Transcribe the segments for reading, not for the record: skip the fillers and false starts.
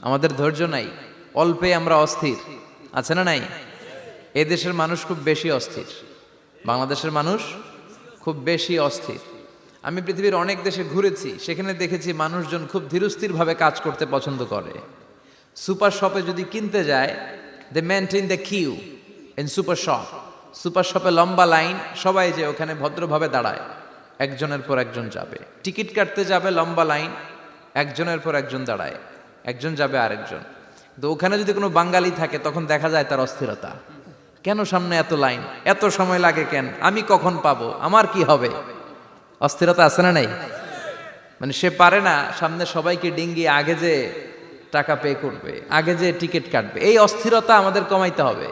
আমাদের ধৈর্য নাই, অল্পে আমরা অস্থির, আছে না নাই? এই দেশের মানুষ খুব বেশি অস্থির, বাংলাদেশের মানুষ খুব বেশি অস্থির। আমি পৃথিবীর অনেক দেশে ঘুরেছি, সেখানে দেখেছি মানুষজন খুব ধীরস্থিরভাবে কাজ করতে পছন্দ করে। সুপার শপে যদি কিনতে যায়, they maintain the queue in super shop. Super শপে লম্বা লাইন, সবাই যে ওখানে ভদ্রভাবে দাঁড়ায়, একজনের পর একজন যাবে। টিকিট কাটতে যাবে, লম্বা লাইন, একজনের পর একজন দাঁড়ায়, একজন যাবে আরেকজন। তো ওখানে যদি কোনো বাঙালি থাকে তখন দেখা যায় তার অস্থিরতা, কেন সামনে এত লাইন, এত সময় লাগে কেন, আমি কখন পাবো, আমার কি হবে? অস্থিরতা আছে না নাই? মানে সে পারে না সামনে সবাইকে ডিঙ্গিয়ে আগে যে টাকা পে করবে, আগে যে টিকিট কাটবে। এই অস্থিরতা আমাদের কমাইতে হবে,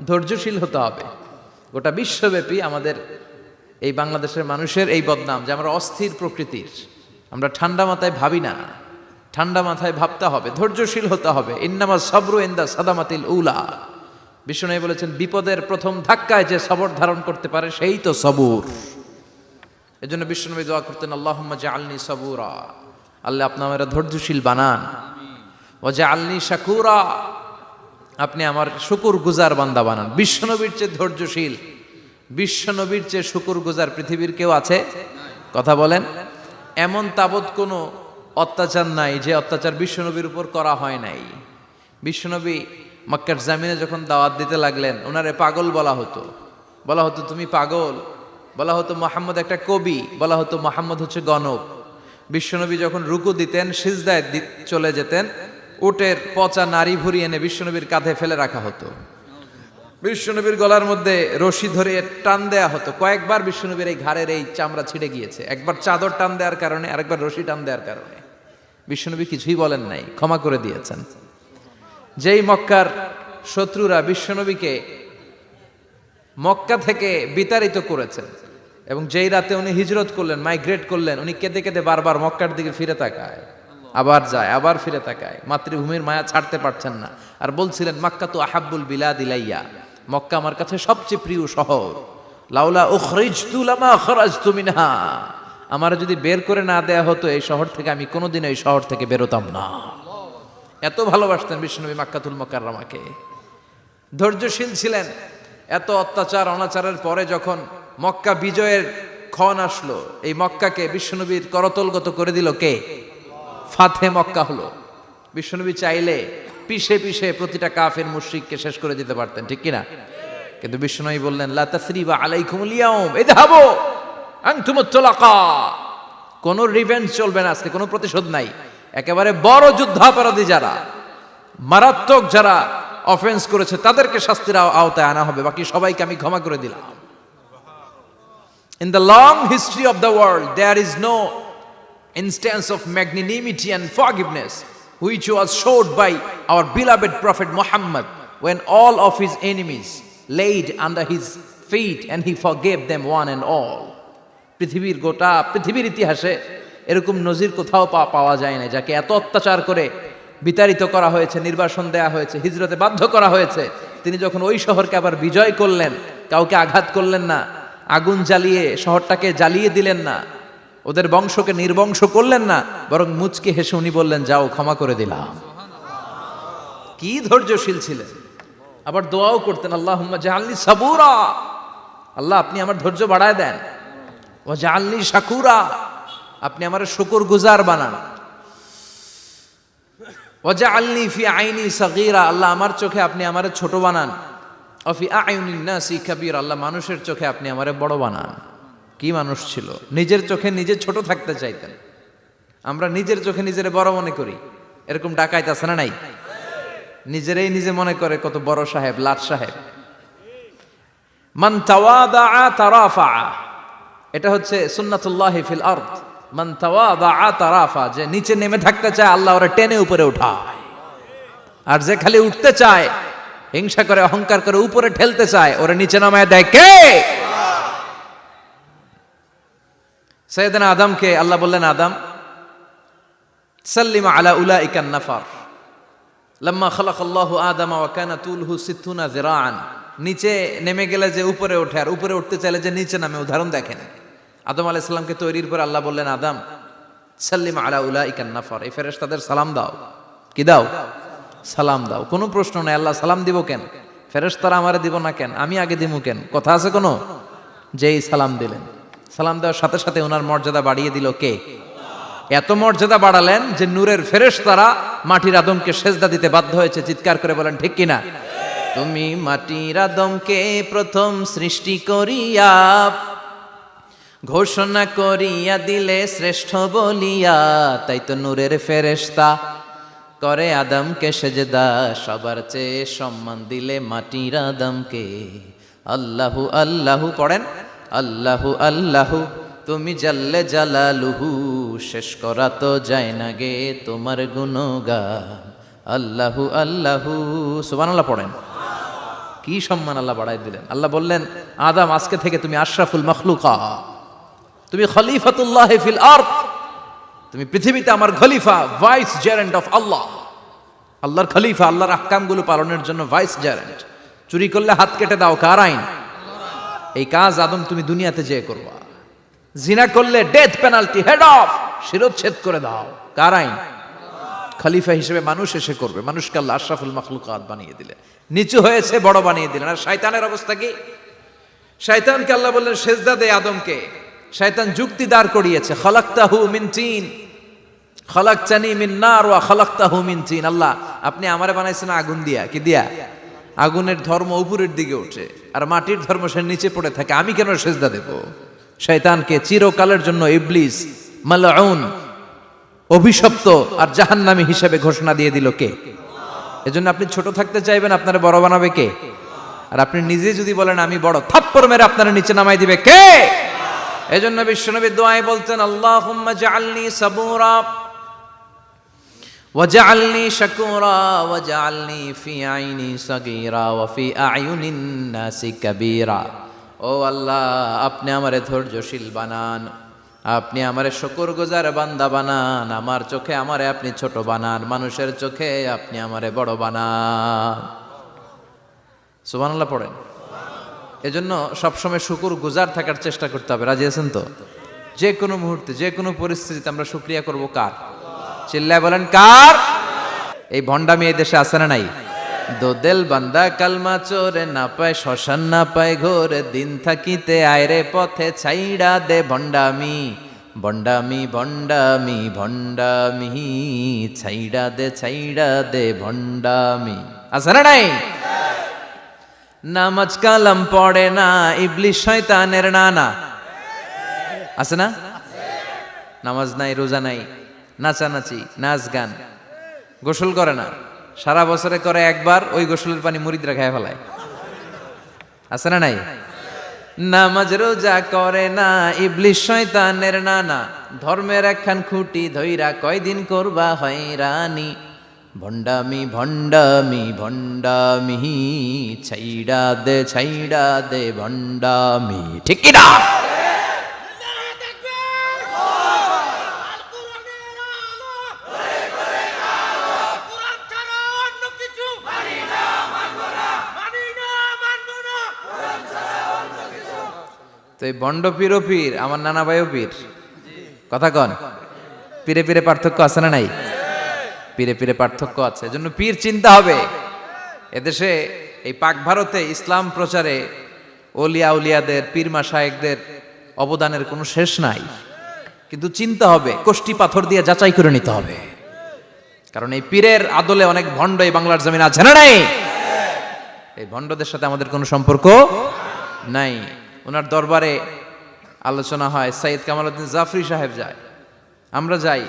ধৈর্যশীল হতে হবে। গোটা বিশ্বব্যাপী আমাদের এই বাংলাদেশের মানুষের এই বদনাম যে আমরা অস্থির প্রকৃতির, আমরা ঠান্ডা মাথায় ভাবি না, ঠান্ডা মাথায় ভাবতে হবে, ধৈর্যশীল হতে হবে। ইন্নামা সবরু ইনদা সাদামাতিল উলা। বিষ্ণু বলেছেন, বিপদের প্রথম ধাক্কায় যে সবর ধারণ করতে পারে সেই তো সবুর। এজন্য বিষ্ণুনবী দোয়া করতেন, আল্লাহুম্মা জাআলনি সাবুরা, আল্লাহ আপনি আমাকে ধৈর্যশীল বানান। ওয়া জাআলনি শাকুরা, আপনি আমার শুকরগুজার বান্দা বানান। বিশ্বনবীর চেয়ে ধৈর্যশীল, বিশ্বনবীর চেয়ে শুকরগুজার পৃথিবীর কেউ আছে? কথা বলেন। এমন তাবৎ কোনো অত্যাচার নাই যে অত্যাচার বিশ্বনবীর উপর করা হয় নাই। বিশ্বনবী মক্কার জামিনে যখন দাওয়াত দিতে লাগলেন, ওনারে পাগল বলা হতো, বলা হতো তুমি পাগল, বলা হতো মুহাম্মদ একটা কবি, বলা হতো মুহাম্মদ হচ্ছে গণক। বিশ্বনবী যখন রুকু দিতেন, সিজদায় চলে যেতেন, উটের পচা নারী ভুরি এনে বিশ্বনবীর কাঁধে ফেলে রাখা হতো। বিশ্বনবীর গলার মধ্যে রশি ধরে টান দেয়া হতো। কয়েকবার বিশ্বনবীর এই ঘাড়ের এই চামড়া ছিঁড়ে গিয়েছে, একবার চাদর টান দেওয়ার কারণে, আরেকবার রশি টান দেওয়ার কারণে। বিশ্বনবী কিছুই বলেন নাই, ক্ষমা করে দিয়েছেন। যেই মক্কার শত্রুরা বিশ্বনবীকে মক্কা থেকে বিতাড়িত করেছেন, এবং যেই রাতে উনি হিজরত করলেন, মাইগ্রেট করলেন, উনি কেঁদে কেঁদে বারবার মক্কার দিকে ফিরে তাকায়, আবার যায়, আবার ফিরে তাকায়, মাতৃভূমির মায়া ছাড়তে পারছেন না। আর বলছিলেন, মাক্কা তো আহাব্বুল বিলাদ ইলাইয়া, মক্কা আমার কাছে সবচেয়ে প্রিয় শহর। লাউলা উখরিজতু লামা খরাজতু মিনহা, আমার যদি বের করে না দেয়া হতো এই শহর থেকে, আমি কোনোদিন এই শহর থেকে বেরোতাম না। এত ভালোবাসতেন বিশ্বনবী মক্কাতুল মুকাররমাকে, ধৈর্যশীল ছিলেন। এত অত্যাচার অনাচারের পরে যখন মক্কা বিজয়ের ক্ষণ আসলো, এই মক্কাকে বিশ্বনবীর করতলগত করে দিল কে? ফাতে মক্কা হলো। বিশ্বনবী চাইলে পিষে পিষে প্রতিটা কাফের মুশরিককে শেষ করে দিতে পারতেন, ঠিক কিনা? কিন্তু বিশ্বনবী বললেন, লা তাসরিবা আলাইকুমুল ইয়াউম ইযহাবু আনতুমুত তুলাকা, কোন রিভেঞ্জ চলবে না আজকে, কোনো প্রতিশোধ নাই। একেবারে বড় যুদ্ধাপরাধী যারা, মারাত্মক যারা অফেন্স করেছে, তাদেরকে শাস্তির আওতায় আনা হবে, বাকি সবাইকে আমি ক্ষমা করে দিলাম। In the long history of the world, there is no instance of magnanimity and forgiveness which was showed by our beloved Prophet Muhammad when all of his enemies laid under his feet and he forgave them one and all. পৃথিবীর গোটা পৃথিবীর ইতিহাসে এরকম নজির কোথাও পাওয়া যায় না, যাকে এত অত্যাচার করে বিতাড়িত করা হয়েছে, নির্বাসন দেয়া হয়েছে, হিজরতে বাধ্য করা হয়েছে। তিনি যখন ওই শহরকে আবার বিজয় করলেন, কাউকে আঘাত করলেন না, আগুন জ্বালিয়ে শহরটাকে জ্বালিয়ে দিলেন না, ওদের বংশকে নির্বংশ করলেন না, বরং মুচকে হেসে উনি বললেন, যাও ক্ষমা করে দিলাম। কি ধৈর্যশীল ছিলেন। আবার দোয়াও করতেন, আল্লাহুম্মা জাআলনি সাবুরা, আল্লাহ আপনি আমার ধৈর্য বাড়ায় দেন। ওয়া জাআলনি শাকুরা, আপনি আমার শুকরগুজার বানান। ওয়া জাআলনি ফি আইনি সাগীরা, আল্লাহ আমার চোখে আপনি আমারে ছোট বানান। ওয়া ফি আয়ুনিন নাসি কাবীরা, আল্লাহ মানুষের চোখে আপনি আমারে বড় বানান। কি মানুষ ছিল, নিজের চোখে নিজে ছোট থাকতে চাইতেন। আমরা নিজের চোখে নিজের বড় মনে করি, এরকম ডাকাইত আছে না নাই? নিজেরাই নিজে মনে করে কত বড় সাহেব, লাট সাহেব। মান তাওয়াদা তারাফা, এটা হচ্ছে সুন্নাতুল্লাহি ফিল আরদ। মান তাওয়াদা তারাফা, যে নিচে নেমে থাকতে চায় আল্লাহ ওরে টেনে উপরে উঠায়, আর যে খালি উঠতে চায়, হিংসা করে অহংকার করে উপরে ঠেলতে চায়, ওরে নিচে নামায় দেয় কে? সাইয়েদনা আদমকে আল্লাহ বললেন, আদম সাল্লিমা আলা উলাইকান নাফার লাম্মা খালাকাল্লাহু আদামা ওয়া কানা তুলহু 60 যিরাআন। নিচে নেমে গেলে যে উপরে ওঠে, আর উপরে উঠতে চাইলে যে নিচে নামে, উদাহরণ দেখেন। আদম আলাইহিস সালামকে তৈরির পর আল্লাহ বললেন, আদম সাল্লিমা আলা উলাইকান নাফার, এই ফেরেশতাদের সালাম দাও। কি দাও? সালাম দাও। কোনো প্রশ্ন নাই, আল্লাহ সালাম দিব কেন? ফেরেশতারা আমারে দিব না কেন? আমি আগে দিব কেন? কথা আছে কোনো? যেই সালাম দিলেন, সালাম দেওয়ার সাথে সাথে ওনার মর্যাদা বাড়িয়ে দিল কে? এত মর্যাদা বাড়ালেন যে নূরের ফেরেশতারা মাটির আদমকে সেজদা দিতে বাধ্য হয়েছে। চিৎকার করে বলেন ঠিক কিনা? তুমি মাটির আদমকে প্রথম সৃষ্টি করিয়া ঘোষণা করিয়া দিলে শ্রেষ্ঠ বলিয়া, তাই তো নূরের ফেরেশতা করে আদমকে সেজদা, সবার চেয়ে সম্মান দিলে মাটির আদমকে। আল্লাহু আল্লাহু পড়েন, আল্লাহু আল্লাহু তুমি জাল্লে জালালুহু, শেষ করা তো যায় না গে তোমার গুণগান। আল্লাহু আল্লাহু সুবহানাল্লাহ পড়েন। কি সম্মান আল্লাহ বাড়াই দিলেন। আল্লাহ বললেন, আদম আজকে থেকে তুমি আশরাফুল মাখলুকা, তুমি খলিফাতুল্লাহ ফিল আরদ, তুমি পৃথিবীতে আমার খলিফা, ভাইস জেরেন্ট অফ আল্লাহ। আল্লাহর খলিফা, আল্লাহর আহকামগুলো পালনের জন্য ভাইস জেরেন্ট। চুরি করলে হাত কেটে দাও, কার আইন? এই কাজ আদম তুমি দুনিয়াতে যেয়ে করবা। জিনা করলে ডেথ পেনাল্টি, হেড অফ, শিরোচ্ছেদ করে দাও, কার আইন? খলিফা হিসেবে মানুষ এসে করবে। মানুষকে আল্লাহ আশরাফুল মাখলুকাত বানিয়ে দিলেন, নিচু হয়েছে বড় বানিয়ে দিলেন। আর শয়তানের অবস্থা কি? শয়তানকে আল্লাহ বললেন সেজদা দে আদমকে। শয়তান যুক্তি দাঁড় করিয়েছে, খালাকতাহু মিন তিন খালাকতানি মিন নার ওয়া খালাকতাহু মিন তিন। আল্লাহ আপনি আমারে বানাইছেন আগুন দিয়া, কি দিয়া? আগুনের ধর্ম উপরের দিকে ওঠে আর মাটির ধর্ম সে নিচে পড়ে থাকে, আমি কেন সেজদা দেব? শয়তানকে চিরকালের জন্য ইবলিস মালউন, অভিশপ্ত আর জাহান্নামী হিসেবে ঘোষণা দিয়ে দিল কে? এজন্য আপনি ছোট থাকতে চাইবেন, আপনারে বড় বানাবে কে? আর আপনি নিজে যদি বলেন আমি বড়, থাপ্পড় মেরে আপনারা নিচে নামাই দিবে কে? এজন্য বিশ্বনবী দোয়ায় বলতেন, আল্লাহুম্মা জাআলনি সাবুরা ওয়াজআলনি শাকুরা ওয়াজআলনি ফি আইনি সাগীরা ওয়া ফি আয়ুনিন নাসি কাবীরা। ও আল্লাহ, আপনি আমারে ধৈর্যশীল বানান, আপনি আমারে শুকরগুজার বান্দা বানান, আমার চোখে আমারে আপনি ছোট বানান, মানুষের চোখে আপনি আমারে বড় বানান। সুবহানাল্লাহ পড়েন। এজন্য সবসময় শুকরগুজার থাকার চেষ্টা করতে হবে। রাজি আছেন তো? যে কোনো মুহূর্তে, যে কোনো পরিস্থিতিতে আমরা শুকরিয়া করব কার? চিল্লায় বলেন কার? এই ভণ্ডামি এই দেশে আছে না নাই? দোদেল বান্দা কালমা চোরে না পায় শ্মশান, না পায় ঘোরে দিন থাকিতে আয়রে পথে ছাইড়া দে ভণ্ডামি, ভণ্ডামি ভণ্ডামি ভণ্ডামি, ছাইড়া দে ভণ্ডামি। আছে না নাই? নামাজ কালাম পড়ে না, ইবলিস শয়তানের নানা। আছে না? নামাজ নাই, রোজা নাই, নাচানাচি, নাচ গান, গোসল করে না, সারা বছরে করে একবার, ওই গোসলের পানি মুরিদরা খায় ফেলায়। আছে না নাই? নামাজ রোজা করে না, ইবলিস শয়তানের নানা, ধর্মের একখান খুঁটি ধইরা কয়দিন করবা হয়রানি, ভণ্ডামি ভণ্ডামি ভণ্ডামি, ছাইড়া দে ভণ্ডামি। ঠিক কি না? তো এই বন্ড পীর ও পীর, আমার নানা ভাইও পীর। কথা কন, পীরে পীরে পার্থক্য আছে না নাই? পীরে পীরে পার্থক্য আছে, এজন্য পীর চিন্তা হবে। এদেশে এই পাক ভারতে ইসলাম প্রচারে ওলিয়া উলিয়াদের, পীর মাশায়েখদের অবদানের কোনো শেষ নাই। কিন্তু চিন্তা হবে, কষ্টি পাথর দিয়ে যাচাই করে নিতে হবে। কারণ এই পীরের আদলে অনেক ভণ্ড এই বাংলার জমিন আছে না নাই? এই ভণ্ডদের সাথে আমাদের কোনো সম্পর্ক নাই। ওনার দরবারে আলোচনা হয়, সাইয়দ কামালউদ্দিন জাফরি সাহেব যায়, আমরা যাই,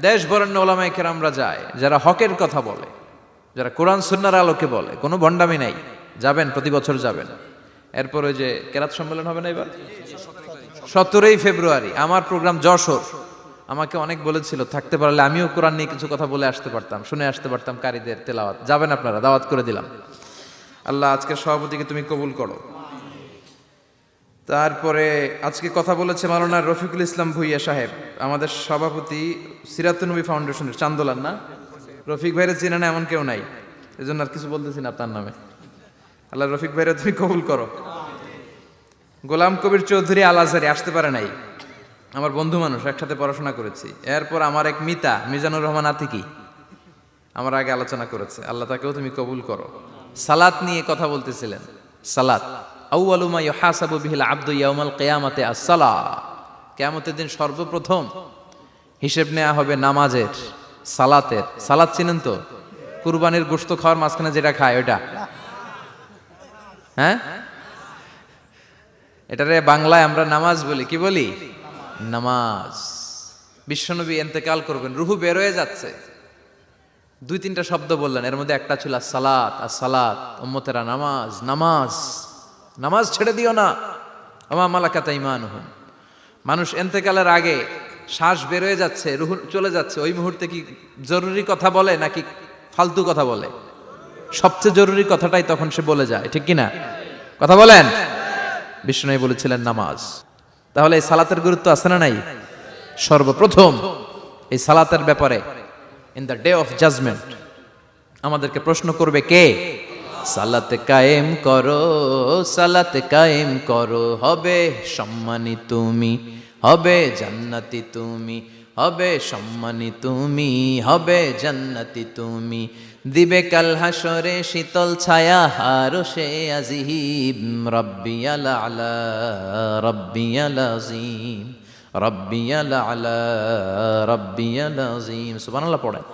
দেশ বরেণ্য ওলামায়ে কেরামরা যায়, যারা হকের কথা বলে, যারা কোরআন সুন্নাহর আলোকে বলে, কোনো ভণ্ডামি নাই। যাবেন, প্রতি বছর যাবেন। এরপর ওই যে কেরাত সম্মেলন হবে না এবার 17ই ফেব্রুয়ারি, আমার প্রোগ্রাম যশোর। আমাকে অনেক বলেছিল থাকতে পারলে আমিও কোরআন নিয়ে কিছু কথা বলে আসতে পারতাম, শুনে আসতে পারতাম কারীদের তেলাওয়াত। যাবেন আপনারা, দাওয়াত করে দিলাম। আল্লাহ আজকের সভাপতিকে তুমি কবুল করো। তারপরে আজকে কথা বলেছে মাওলানা রফিকুল ইসলাম ভুইয়া সাহেব, আমাদের সভাপতি সিরাতুন নবী ফাউন্ডেশনের চান্দোলার। না, রফিক ভাইরে চেনে না এমন কেউ নাই, এজন্য আর কিছু বলতেছি না আপনার নামে। আল্লাহ রফিক ভাইরে তুমি কবুল করো। গোলাম কবির চৌধুরী আল আজহারি আসতে পারে নাই, আমার বন্ধু মানুষ, একসাথে পড়াশোনা করেছি। এরপর আমার এক মিতা মিজানুর রহমান আতিকি, আমরা আগে আলোচনা করেছে, আল্লাহ তাকেও তুমি কবুল করো। সালাত নিয়ে কথা বলতেছিলেন। সালাত আউয়ালু মা ইউহাসাবু বিহিল আবদু ইয়াউমাল কিয়ামাতি আস-সালাহ। কিয়ামতের দিন সর্বপ্রথম হিসেব নেওয়া হবে নামাজের, সালাতের। সালাত চিনেন তো? কুরবানির গোশত খাওয়ার মাঝখানে যেটা খায় ওইটা, হ্যাঁ, এটারে বাংলায় আমরা নামাজ বলি। কি বলি? নামাজ। বিশ্বনবী ইন্তেকাল করবেন, রুহু বের হয়ে যাচ্ছে, 2-3টা শব্দ বললেন, এর মধ্যে একটা ছিল সালাত। আর সালাত, উম্মতেরা নামাজ, নামাজ, নামাজ ছেড়ে দিও না। ওমা মালাকাত আইমানুহুম। মানুষ ইন্তেকালের আগে শ্বাস বের হয়ে যাচ্ছে, রুহু চলে যাচ্ছে, ওই মুহূর্তে কি জরুরি কথা বলে নাকি ফালতু কথা বলে? সবচেয়ে জরুরি কথাটাই তখন সে বলে যায়, ঠিক কিনা? কথা বলেন। বিষ্ণু বলেছিলেন নামাজ। তাহলে এই সালাতের গুরুত্ব আছে না নাই? সর্বপ্রথম এই সালাতের ব্যাপারে in the day of judgment আমাদেরকে প্রশ্ন করবে কে? সালাতে কায়েম করো, সালাতে কায়েম করো, হবে সম্মানী তুমি, হবে জান্নাতি তুমি, হবে সম্মানী তুমি, হবে জান্নাতি তুমি। দিবে কাল হাসরে শীতল ছায়া আরশে আজিম। রব্বিয়াল আলা, রব্বিয়াল আযীম, রব্বিয়াল আলা, রব্বিয়াল আযীম। সুবহানাল্লাহ পড়েন।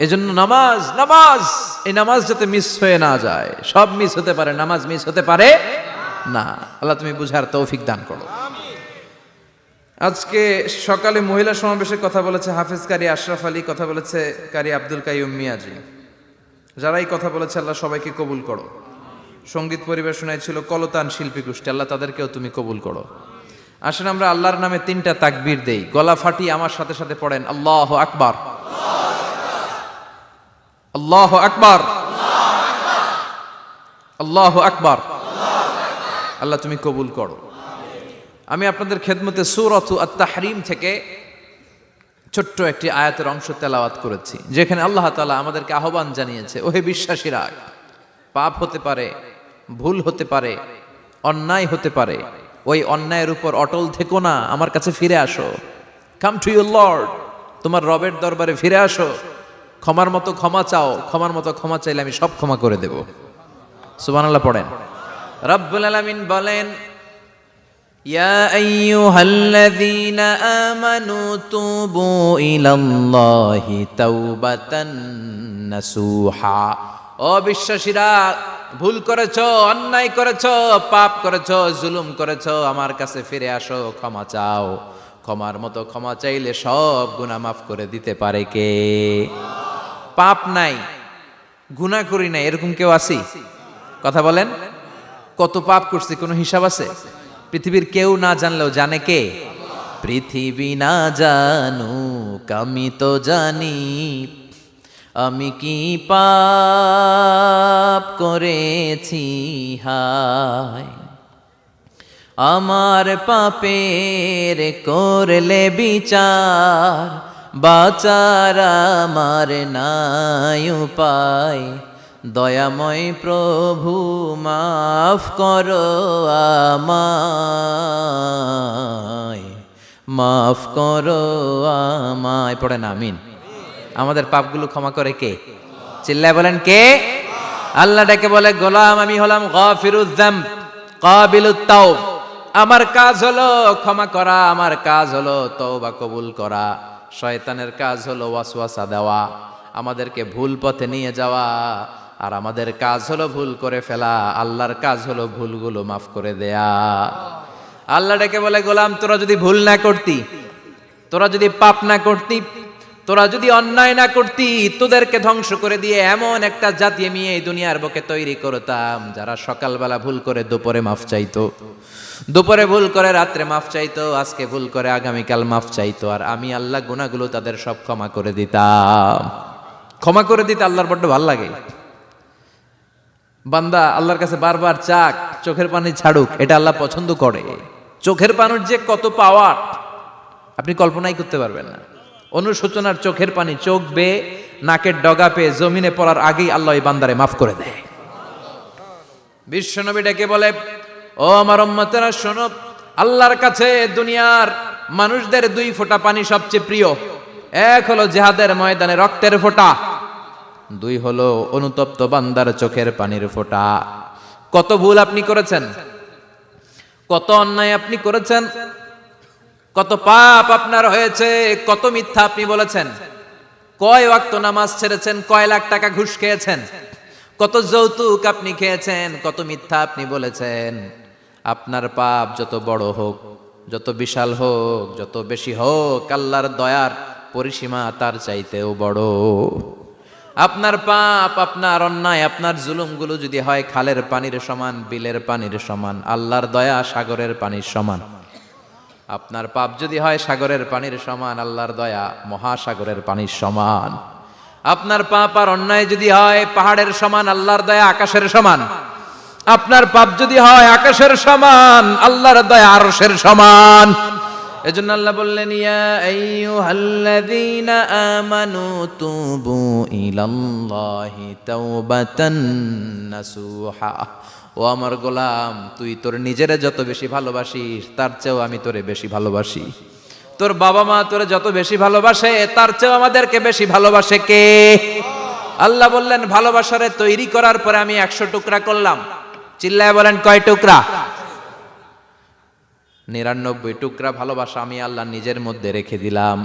এজন্য নামাজ, নামাজ, এই নামাজ যাতে মিস হয়ে না যায়। সব মিস হতে পারে, নামাজ মিস হতে পারে না। আল্লাহ তুমি বুঝার তৌফিক দান করো। আজকে সকালে মহিলা সমাবেশে কথা বলেছে হাফেজ কারি আশরাফ আলী, কথা বলেছে কারি আব্দুল কাইয়ুম মিয়াজি। যারাই কথা বলেছে আল্লাহ সবাইকে কবুল করো। সঙ্গীত পরিবেশনায় ছিল কলতান শিল্পী গোষ্ঠী, আল্লাহ তাদেরকেও তুমি কবুল করো। আসেন আমরা আল্লাহর নামে 3টা তাকবীর দেই, গলা ফাটিয়ে আমার সাথে সাথে পড়েন আল্লাহু আকবার, আল্লাহু আকবার, আল্লাহু আকবার। আল্লাহ তুমি কবুল করো। আমি আপনাদের খেদমতে সূরাতু আত-তাহরিম থেকে ছোট্ট একটি আয়াতের অংশ তেলাওয়াত করেছি, যেখানে আল্লাহ তাআলা আমাদেরকে আহ্বান জানিয়েছে, ওহে বিশ্বাসীরা, পাপ হতে পারে, ভুল হতে পারে, অন্যায় হতে পারে, ওই অন্যায়ের উপর অটল থেকো না, আমার কাছে ফিরে আসো। কাম টু ইউর লর্ড, তোমার রবের দরবারে ফিরে আসো, ক্ষমার মতো ক্ষমা চাও, ক্ষমার মতো ক্ষমা চাইলে আমি সব ক্ষমা করে দেব। সুবহানাল্লাহ পড়েন। রব্বুল আলামিন বলেন, ইয়া আইয়ুহাল্লাযীনা আমানু তুবু ইলাল্লাহি তাওবাতান নাসুহা। ও বিশ্বাসীরা, ভুল করেছো, অন্যায় করেছো, পাপ করেছো, জুলুম করেছো, আমার কাছে ফিরে আসো, ক্ষমা চাও। ক্ষমার মতো ক্ষমা চাইলে সব গুনাহ মাফ করে দিতে পারে কে? পাপ নাই, গুনাহ করি নাই, এরকম কেউ আছি? কথা বলেন। কত পাপ করছি কোনো হিসাব আছে? পৃথিবীর কেউ না জানলেও জানে কে? পৃথিবী না জানুক আমি তো জানি, আমি কি পাপ করেছি হায়। আমার পাপের করলে বিচার, বাঁচার আমার নাই উপায়। দয়াময় প্রভু মাফ করো আমায়, মাফ করো আমায়। পড়েন আমিন। আমাদের পাপগুলো ক্ষমা করে কে? চিল্লায় বলেন কে? আল্লাহ ডেকে বলে, গোলাম আমি হলাম গাফিরুয যামব কাবিলুত তাওব। আমার কাজ হলো ক্ষমা করা, আমার কাজ হলো তওবা কবুল করা। শয়তানের কাজ হলো ওয়াসওয়াসা দেওয়া, আমাদেরকে ভুল পথে নিয়ে যাওয়া। আর আমাদের কাজ হলো ভুল করে ফেলা, আল্লাহর কাজ হলো ভুলগুলো মাফ করে দেয়া। আল্লাহ ডেকে বলে, গোলাম তোরা যদি ভুল না করতি, তোরা যদি পাপ না করতি, তোরা যদি অন্যায় না করতি, তোদেরকে ধ্বংস করে দিয়ে এমন একটা জাতি আমি এই দুনিয়ার বুকে তৈরি করতাম, যারা সকালবেলা ভুল করে দুপুরে মাফ চাইতো, দুপুরে ভুল করে রাত্রে মাফ চাইতো, আজকে ভুল করে আগামীকাল মাফ চাইতো। আর আমি আল্লাহ গুনাহগুলো তাদের সব ক্ষমা করে দিতাম। ক্ষমা করে দিতে আল্লাহর বড্ড ভালো লাগে। বান্দা আল্লাহর কাছে বারবার চাক, চোখের পানি ছাড়ুক, এটা আল্লাহ পছন্দ করে। চোখের পানির যে কত পাওয়ার আপনি কল্পনাই করতে পারবেন না। অনুশোচনার চোখের পানি, চোখ বেয়ে নাকের ডগা পেয়ে জমিনে পড়ার আগেই আল্লাহ এই বান্দারে মাফ করে দেয়। বিশ্বনবী ডেকে বলে, ও আমার উম্মতেরা শোনো, আল্লাহর কাছে দুনিয়ার মানুষদের 2 ফোঁটা পানি সবচেয়ে প্রিয়। এক হলো জিহাদের ময়দানে রক্তের ফোঁটা, দুই হলো অনুতপ্ত বান্দার চোখের পানির ফোঁটা। কত ভুল আপনি করেছেন, কত অন্যায় আপনি করেছেন, কত পাপ আপনার হয়েছে, কত মিথ্যা আপনি বলেছেন, কয় ওয়াক্ত নামাজ ছেড়েছেন, কয় লাখ টাকা ঘুষ খেয়েছেন, কত যৌতুক আপনি খেয়েছেন, কত মিথ্যা আপনি বলেছেন। আপনার পাপ যত বড় হোক, যত বিশাল হোক, যত বেশি হোক, আল্লাহর দয়ার পরিসীমা তার চাইতেও বড়। আপনার পাপ, আপনার অন্যায়, আপনার জুলুমগুলো যদি হয় খালের পানির সমান, বিলের পানির সমান, আল্লাহর দয়া সাগরের পানির সমান। আপনার পাপ যদি হয় সাগরের পানির সমান, আল্লাহর দয়া মহাসাগরের পানির সমান। আপনার পাপ আর অন্যায় যদি হয় পাহাড়ের সমান, আল্লাহর দয়া আকাশের সমান। আপনার পাপ যদি হয় আকাশের সমান, আল্লাহর দয়া আরশের সমান। এজন্য আল্লাহ বললেন, ইয়া আইয়ুহাল্লাযীনা আমানু তুবু ইলাল্লাহি তাওবাতান নাসুহা। ও আমার গোলাম, তুই তোর নিজেরে যত বেশি ভালোবাসিস তার চেয়েও আমি তোরে বেশি ভালোবাসি। তোর বাবা মা তোরে যত বেশি ভালোবাসে তার চেয়েও আমাদেরকে বেশি ভালোবাসে কে? আল্লাহ বললেন, ভালোবাসারে তৈরি করার পরে আমি 100 টুকরা করলাম। চিল্লায় বলেন কয় টুকরা? 99 টুকরা ভালোবাসা আমি আল্লাহ নিজের মধ্যে রেখে দিলাম।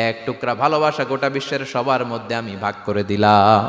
1 টুকরা ভালোবাসা গোটা বিশ্বের সবার মধ্যে আমি ভাগ করে দিলাম।